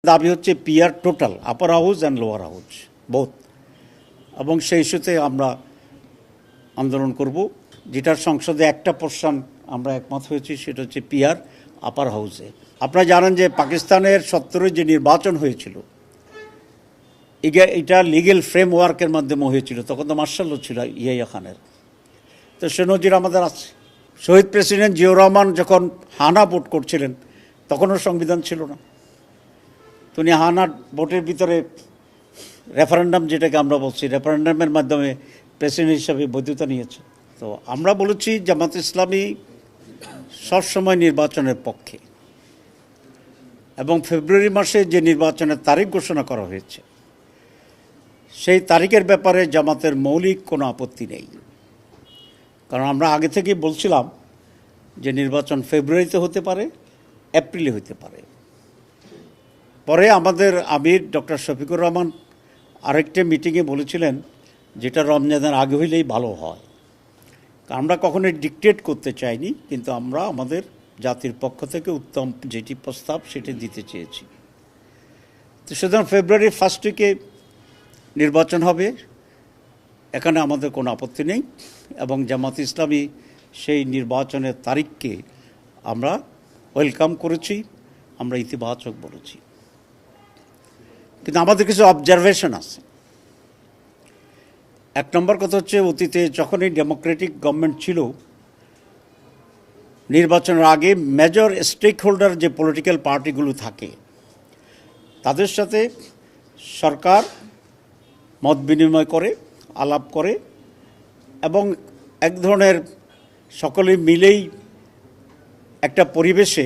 দাবি হচ্ছে PR total, upper house and lower house both, এবং সেই ইস্যুতে আমরা আন্দোলন করব। যেটার সংসদে একটা পোর্শন আমরা একমত হয়েছি, সেটা হচ্ছে পিআর আপার হাউসে। আপনারা জানেন যে পাকিস্তানের 70-এ যে নির্বাচন হয়েছিল, এটা লিগেল ফ্রেমওয়ার্কের মাধ্যমে হয়েছিল। তখন তো মার্শাল ল ছিল ইয়াহিয়া খানের, তো সে নজির আমাদের আছে। শহীদ প্রেসিডেন্ট জিয়াউর রহমান যখন হানা ভোট করছিলেন, তখনও সংবিধান ছিল না। তিনি হানা ভোটের ভিতরে রেফারেন্ডাম, যেটাকে আমরা বলছি, রেফারেন্ডামের মাধ্যমে প্রেসিডেন্ট হিসাবে বৈধতা নিয়েছে। তো আমরা বলেছি জামাত ইসলামী সবসময় নির্বাচনের পক্ষে, এবং ফেব্রুয়ারি মাসে যে নির্বাচনের তারিখ ঘোষণা করা হয়েছে, সেই তারিখের ব্যাপারে জামাতের মৌলিক কোনো আপত্তি নেই। কারণ আমরা আগে থেকেই বলছিলাম যে নির্বাচন ফেব্রুয়ারিতে হতে পারে, এপ্রিলে হতে পারে। পরে আমাদের আমির ডক্টর শফিকুর রহমান আরেকটা মিটিংয়ে বলেছিলেন যেটা রমজানের আগে হইলেই ভালো হয়। আমরা কখনোই ডিকটেট করতে চাইনি, কিন্তু আমরা আমাদের জাতির পক্ষ থেকে উত্তম যেটি প্রস্তাব সেটি দিতে চেয়েছি। তো সুতরাং ফেব্রুয়ারির ফার্স্ট উইকে নির্বাচন হবে, এখানে আমাদের কোনো আপত্তি নেই, এবং জামাত ইসলামী সেই নির্বাচনের তারিখকে আমরা ওয়েলকাম করেছি, আমরা ইতিবাচক বলেছি। কিন্তু আমাদের কিছু অবজারভেশন আছে। এক নম্বর কথা হচ্ছে, অতীতে যখনই ডেমোক্রেটিক গভর্নমেন্ট ছিল, নির্বাচনের আগে মেজর স্টেক হোল্ডার যে পলিটিক্যাল পার্টিগুলো থাকে, তাদের সাথে সরকার মত বিনিময় করে, আলাপ করে, এবং এক ধরনের সকলে মিলেই একটা পরিবেশে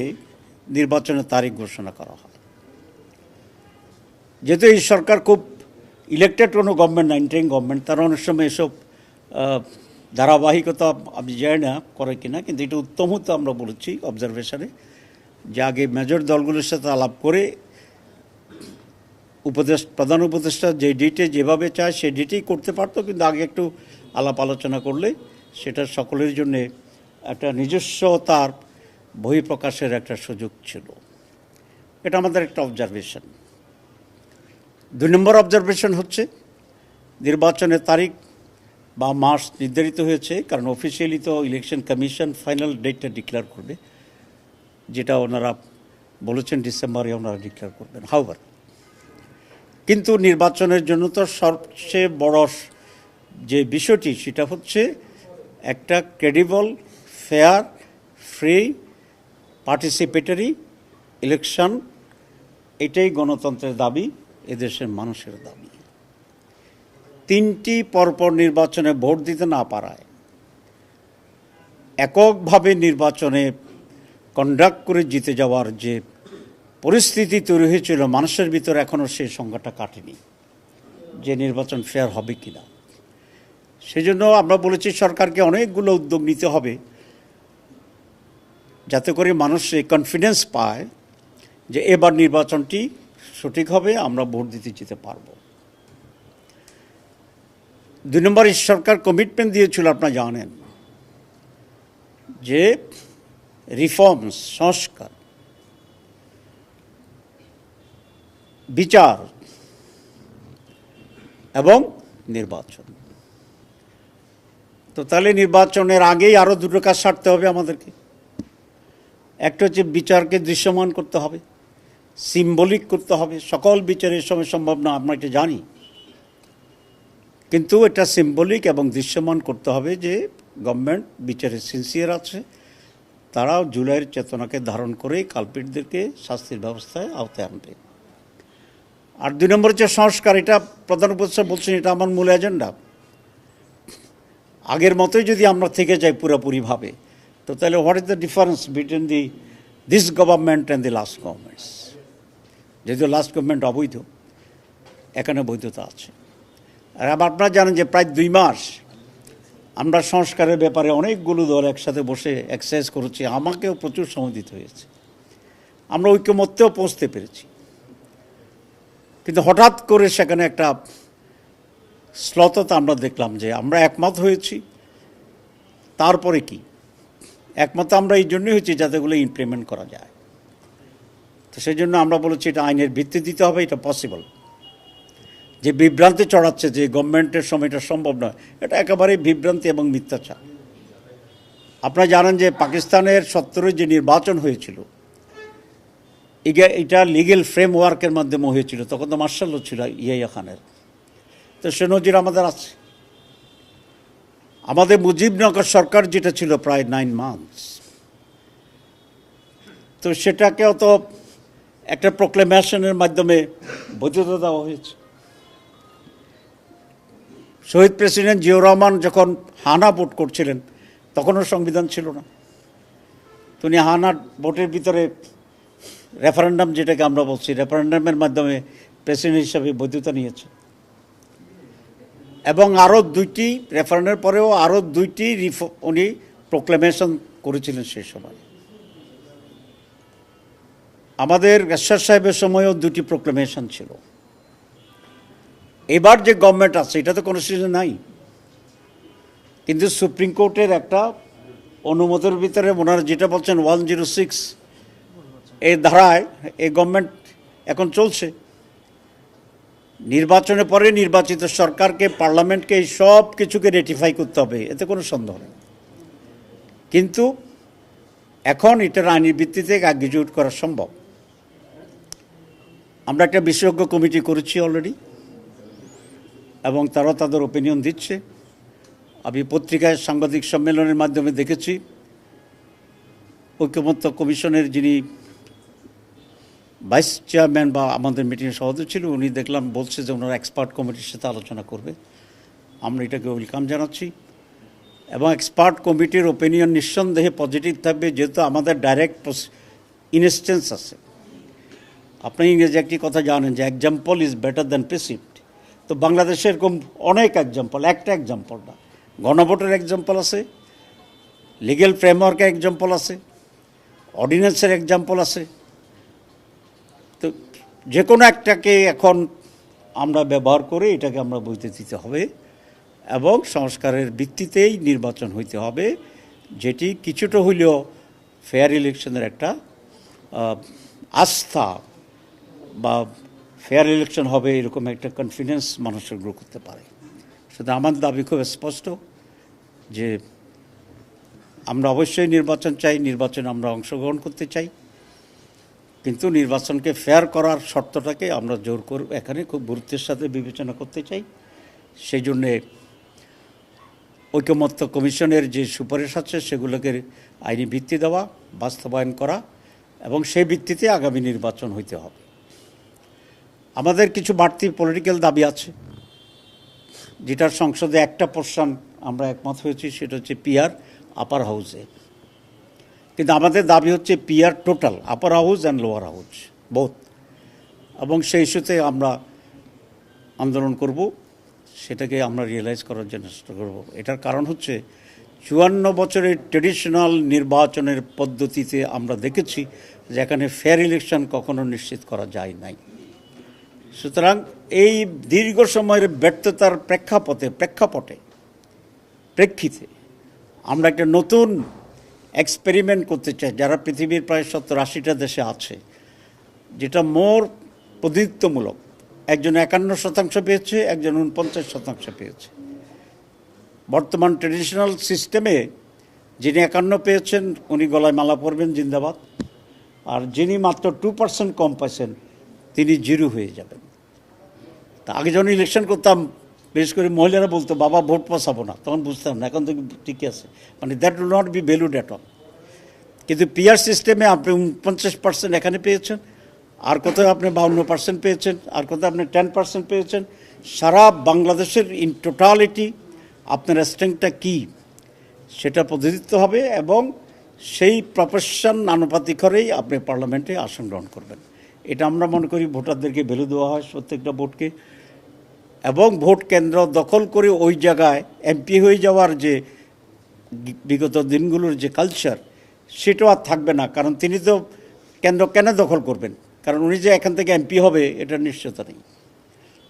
নির্বাচনের তারিখ ঘোষণা করা হয়। যেহেতু এই সরকার খুব ইলেক্টেড কোনো গভর্নমেন্ট না, ইন্টারিম গভর্নমেন্ট, তারা অনেক সময় এসব ধারাবাহিকতা আমি জানি না করে কিনা, কিন্তু এটা উত্তম হতো আমরা বলেছি অবজারভেশনে, যে আগে মেজর দলগুলোর সাথে আলাপ করে প্রধান উপদেষ্টা যে ডেটে যেভাবে চায় সেই ডেটেই করতে পারতো, কিন্তু আগে একটু আলাপ আলোচনা করলে সেটা সকলের জন্য একটা নিজস্বতার বহিঃপ্রকাশের একটা সুযোগ ছিল। এটা আমাদের একটা অবজারভেশন। 2 নম্বর অবজারভেশন হচ্ছে, নির্বাচনের তারিখ বা মাস নির্ধারিত হয়েছে, কারণ অফিসিয়ালি তো ইলেকশন কমিশন ফাইনাল ডেটটা ডিক্লেয়ার করবে, যেটা ওনারা বলেছেন ডিসেম্বরে ওনারা ডিক্লেয়ার করবেন। হাউভার, কিন্তু নির্বাচনের জন্য তো সবচেয়ে বড় যে বিষয়টি সেটা হচ্ছে একটা credible, fair, free, participatory election. এটাই গণতন্ত্রের দাবি, এদেশের মানুষের দাবি। 3টি পরপর নির্বাচনে ভোট দিতে না পারায় এককভাবে নির্বাচনে কন্ডাক্ট করে জিতে যাওয়ার যে পরিস্থিতি তৈরি হয়েছিল মানুষের ভিতরে, এখনও সেই সংখ্যাটা কাটেনি যে নির্বাচন ফেয়ার হবে কিনা। সেজন্য আমরা বলেছি সরকারকে অনেকগুলো উদ্যোগ নিতে হবে, যাতে করে মানুষ এই কনফিডেন্স পায় যে এবার নির্বাচনটি সঠিক হবে, আমরা ভোট দিতে যেতে পারব। 2 নম্বর, সরকার কমিটমেন্ট দিয়েছিল, আপনারা জানেন, যে রিফর্মস, সংস্কার, বিচার এবং নির্বাচন। তো তাহলে নির্বাচনের আগেই আরও 2টো কাজ সারতে হবে আমাদেরকে। একটা হচ্ছে বিচারকে দৃশ্যমান করতে হবে, সিম্বলিক করতে হবে। সকল বিচারের সময় সম্ভব না, আমরা এটা জানি, কিন্তু এটা সিম্বলিক এবং দৃশ্যমান করতে হবে যে গভর্নমেন্ট বিচারে সিনসিয়ার আছে, তারাও জুলাইয়ের চেতনাকে ধারণ করে কালপিটদেরকে শাস্তির ব্যবস্থায় আওতায় আনবে। আর 2 নম্বর হচ্ছে সংস্কার। এটা প্রধান উপদেষ্টা বলছেন, এটা আমার মূল এজেন্ডা। আগের মতোই যদি আমরা থেকে যাই পুরোপুরিভাবে, তো তাহলে what is the difference between this government and the last governments? যেহেতু লাস্ট গভর্নমেন্ট অবৈধ, এখানে বৈধতা আছে। আর আপনারা জানেন যে প্রায় 2 মাস আমরা সংস্কারের ব্যাপারে অনেকগুলো দল একসাথে বসে এক্সারসাইজ করেছি, আমাকেও প্রচুর সময় দিতে হয়েছে, আমরা ঐক্যমত্যেও পৌঁছতে পেরেছি। কিন্তু হঠাৎ করে সেখানে একটা শ্লথতা আমরা দেখলাম, যে আমরা একমত হয়েছি, তারপরে কি একমত আমরা এই জন্যই হয়েছি যাতে এগুলো ইমপ্লিমেন্ট করা যায়। তো সেই জন্য আমরা বলেছি এটা আইনের ভিত্তি দিতে হবে, এটা পসিবল। যে বিভ্রান্তি চড়াচ্ছে যে গভর্নমেন্টের সময় এটা সম্ভব নয়, এটা একেবারেই বিভ্রান্তি এবং মিথ্যাচার। আপনারা জানেন যে পাকিস্তানের 70 যে নির্বাচন হয়েছিল এটা লিগেল ফ্রেমওয়ার্কের মাধ্যমে হয়েছিল, তখন তো মার্শাল ল ছিল ইয়াহিয়া খানের। তো সে নজির আমাদের আছে। আমাদের মুজিবনগর সরকার যেটা ছিল প্রায় 9 মান্থস, তো সেটাকেও তো একটা প্রোক্লেমেশনের মাধ্যমে বৈধতা দেওয়া হয়েছে। শহীদ প্রেসিডেন্ট জিয়াউর রহমান যখন হানা ভোট করছিলেন তখনও সংবিধান ছিল না, তো উনি হানা ভোটের ভিতরে রেফারেন্ডাম, যেটাকে আমরা বলছি, রেফারেন্ডামের মাধ্যমে প্রেসিডেন্ট হিসাবে বৈধতা নিয়েছে। এবং আরও 2টি রেফারেন্ডামের পরেও আরও 2টি উনি প্রোক্লেমেশন করেছিলেন সেই সময়। আমাদের এরশাদ সাহেবের সময়ও 2টি প্রোক্লেমেশন ছিল। এবার যে গভর্নমেন্ট আছে এটা তো কনস্টিটিউশন নাই, কিন্তু সুপ্রিম কোর্টের একটা অনুমোদনের ভিতরে ওনারা যেটা বলছেন 106 এই ধারায় এই গভর্নমেন্ট এখন চলছে। নির্বাচনের পরে নির্বাচিত সরকারকে, পার্লামেন্টকে এই সব কিছুকে রেটিফাই করতে হবে, এতে কোনো সন্দেহ নেই। কিন্তু এখন এটার আইনি ভিত্তিতে এক্সিকিউট করা সম্ভব। আমরা একটা বিশেষজ্ঞ কমিটি করেছি অলরেডি, এবং তারা তাদের ওপিনিয়ন দিচ্ছে। আমি পত্রিকায় সাংবাদিক সম্মেলনের মাধ্যমে দেখেছি ঐকমত্য কমিশনের যিনি ভাইস চেয়ারম্যান বা আমাদের মিটিংয়ের সভাপতি ছিল, উনি দেখলাম বলছে যে ওনারা এক্সপার্ট কমিটির সাথে আলোচনা করবে। আমরা এটাকে ওয়েলকাম জানাচ্ছি, এবং এক্সপার্ট কমিটির ওপিনিয়ন নিঃসন্দেহে পজিটিভ থাকবে, যেহেতু আমাদের ডাইরেক্ট ইনস্টেন্স আছে। আপনি ইংরেজি একটি কথা জানেন যে এক্সাম্পল ইজ বেটার দ্যান প্রিসিপ্ট। তো বাংলাদেশে এরকম অনেক এক্সাম্পল, একটা এক্সাম্পল না, গণভোটের এক্সাম্পল আছে, লিগেল ফ্রেমওয়ার্কের এক্সাম্পল আছে, অর্ডিন্যান্সের এক্সাম্পল আছে। তো যে কোনো একটাকে এখন আমরা ব্যবহার করে এটাকে আমরা বইতে দিতে হবে, এবং সংস্কারের ভিত্তিতেই নির্বাচন হইতে হবে, যেটি কিছুটা হইলেও ফেয়ার ইলেকশনের একটা আস্থা বা ফেয়ার ইলেকশন হবে এরকম একটা কনফিডেন্স মানুষের গ্রো করতে পারে। সুতরাং আমার দাবি খুব স্পষ্ট যে আমরা অবশ্যই নির্বাচন চাই, নির্বাচনে আমরা অংশগ্রহণ করতে চাই, কিন্তু নির্বাচনকে ফেয়ার করার শর্তটাকে আমরা জোর করে এখানে খুব গুরুত্বের সাথে বিবেচনা করতে চাই। সেই জন্যে ঐকমত্য কমিশনের যে সুপারিশ আছে সেগুলোকে আইনি ভিত্তি দেওয়া, বাস্তবায়ন করা, এবং সেই ভিত্তিতে আগামী নির্বাচন হইতে হবে। আমাদের কিছু বাড়তি পলিটিক্যাল দাবি আছে, যেটার সংসদে একটা পোর্শন আমরা একমত হয়েছি, সেটা হচ্ছে পিআর আপার হাউসে। কিন্তু আমাদের দাবি হচ্ছে PR total, upper house and lower house both, এবং সেই ইস্যুতে আমরা আন্দোলন করব, সেটাকে আমরা রিয়েলাইজ করার জন্য চেষ্টা করব। এটার কারণ হচ্ছে 54 বছরের ট্রেডিশনাল নির্বাচনের পদ্ধতিতে আমরা দেখেছি যে এখানে ফেয়ার ইলেকশন কখনো নিশ্চিত করা যায় নাই। সুতরাং এই দীর্ঘ সময়ের ব্যর্থতার প্রেক্ষিতে আমরা একটা নতুন এক্সপেরিমেন্ট করতে চাই, যারা পৃথিবীর প্রায় 70-80টা দেশে আছে, যেটা মোর প্রতিনিধিত্বমূলক। একজন 51% পেয়েছে, একজন 49% পেয়েছে। বর্তমান ট্রেডিশনাল সিস্টেমে যিনি 51 পেয়েছেন উনি গলায় মালা পরবেন, জিন্দাবাদ, আর যিনি মাত্র 2% কম পাইছেন তিনি জিরো হয়ে যাবেন। তা আগে যখন ইলেকশন করতাম, বিশেষ করে মহিলারা বলতো বাবা ভোট পচাবো না, তখন বুঝতাম না, এখন তো ঠিকই আছে, মানে that will not be valued at all. কিন্তু পিআর সিস্টেমে আপনি 49% এখানে পেয়েছেন, আর কোথাও আপনি 52% পেয়েছেন, আর কোথাও আপনি 10% পেয়েছেন। সারা বাংলাদেশের ইন টোটালিটি আপনার স্ট্রেংথটা কী সেটা প্রতিনিধিত্ব হবে, এবং সেই প্রপোর্শন আনুপাতিক করেই আপনি পার্লামেন্টে আসন গ্রহণ করবেন। এটা আমরা মনে করি ভোটারদেরকে ভ্যালু দেওয়া হয় প্রত্যেকটা ভোটকে, এবং ভোট কেন্দ্র দখল করে ওই জায়গায় এমপি হয়ে যাওয়ার যে বিগত দিনগুলোর যে কালচার, সেটাও আর থাকবে না। কারণ তিনি তো কেন্দ্র কেন দখল করবেন? কারণ উনি যে এখান থেকে এমপি হবে এটার নিশ্চয়তা নেই।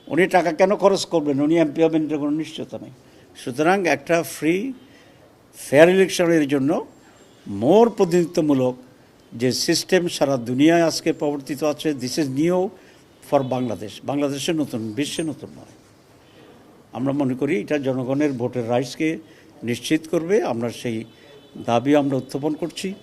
উনি টাকা কেন খরচ করবেন? উনি এমপি হবেন এটা কোনো নিশ্চয়তা নেই। সুতরাং একটা ফ্রি ফেয়ার ইলেকশনের জন্য মোর প্রতিনিধিত্বমূলক যে সিস্টেম সারা দুনিয়ায় আজকে প্রবর্তিত আছে, this is new for Bangladesh. বাংলাদেশে নতুন, বিশ্বে নতুন নয়। আমরা মনে করি এটা জনগণের ভোটের রাইটসকে নিশ্চিত করবে। আমরা সেই দাবি আমরা উত্থাপন করছি।